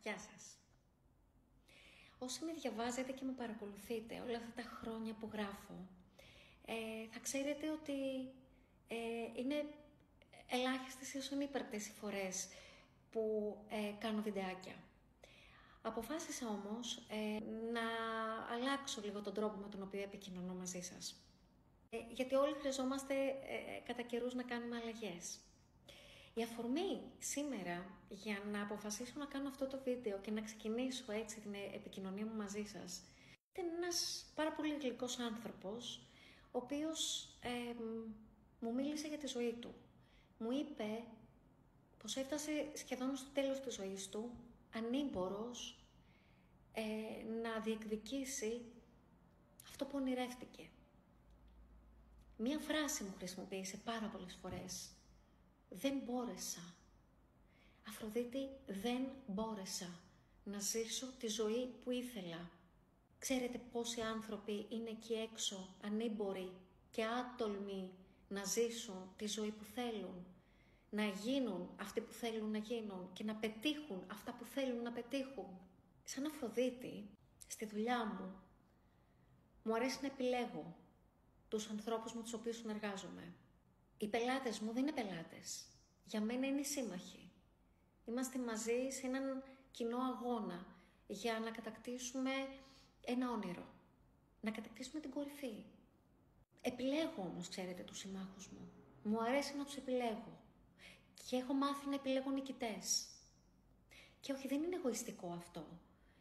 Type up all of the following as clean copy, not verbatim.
Γεια σας. Όσοι με διαβάζετε και με παρακολουθείτε όλα αυτά τα χρόνια που γράφω, θα ξέρετε ότι είναι ελάχιστες έως ανύπαρκτες οι φορές που κάνω βιντεάκια. Αποφάσισα όμως να αλλάξω λίγο τον τρόπο με τον οποίο επικοινωνώ μαζί σας. Γιατί όλοι χρειαζόμαστε κατά καιρούς να κάνουμε αλλαγές. Η αφορμή σήμερα για να αποφασίσω να κάνω αυτό το βίντεο και να ξεκινήσω έτσι την επικοινωνία μου μαζί σας ήταν ένας πάρα πολύ γλυκός άνθρωπος, ο οποίος μου μίλησε για τη ζωή του. Μου είπε πως έφτασε σχεδόν στο τέλος της ζωής του, ανήμπορος, να διεκδικήσει αυτό που ονειρεύτηκε. Μία φράση μου χρησιμοποίησε πάρα πολλές φορές. Δεν μπόρεσα. Αφροδίτη, δεν μπόρεσα να ζήσω τη ζωή που ήθελα. Ξέρετε πόσοι άνθρωποι είναι εκεί έξω, ανήμποροι και άτολμοι να ζήσουν τη ζωή που θέλουν, να γίνουν αυτοί που θέλουν να γίνουν και να πετύχουν αυτά που θέλουν να πετύχουν. Σαν Αφροδίτη, στη δουλειά μου αρέσει να επιλέγω τους ανθρώπους με τους οποίους συνεργάζομαι. Οι πελάτες μου δεν είναι πελάτες. Για μένα είναι σύμμαχοι. Είμαστε μαζί σε έναν κοινό αγώνα για να κατακτήσουμε ένα όνειρο. Να κατακτήσουμε την κορυφή. Επιλέγω όμως, ξέρετε, τους συμμάχους μου. Μου αρέσει να τους επιλέγω. Και έχω μάθει να επιλέγω νικητές. Και όχι, δεν είναι εγωιστικό αυτό.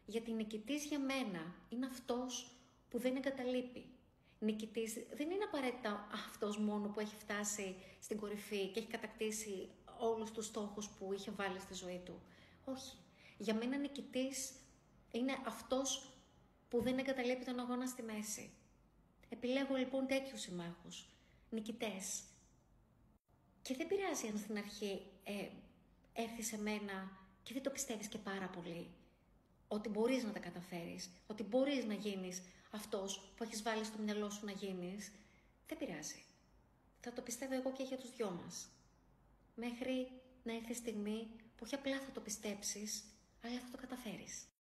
Γιατί νικητής για μένα είναι αυτός που δεν εγκαταλείπει. Νικητής δεν είναι απαραίτητα αυτός μόνο που έχει φτάσει στην κορυφή και έχει κατακτήσει όλους τους στόχους που είχε βάλει στη ζωή του. Όχι. Για μένα νικητής είναι αυτός που δεν εγκαταλείπει τον αγώνα στη μέση. Επιλέγω λοιπόν τέτοιους συμμάχους, νικητές. Και δεν πειράζει αν στην αρχή έρθει σε μένα και δεν το πιστεύεις και πάρα πολύ. Ότι μπορείς να τα καταφέρεις, ότι μπορείς να γίνεις αυτός που έχεις βάλει στο μυαλό σου να γίνεις, δεν πειράζει. Θα το πιστεύω εγώ και για τους δυο μας. Μέχρι να έρθει η στιγμή που όχι απλά θα το πιστέψεις, αλλά θα το καταφέρεις.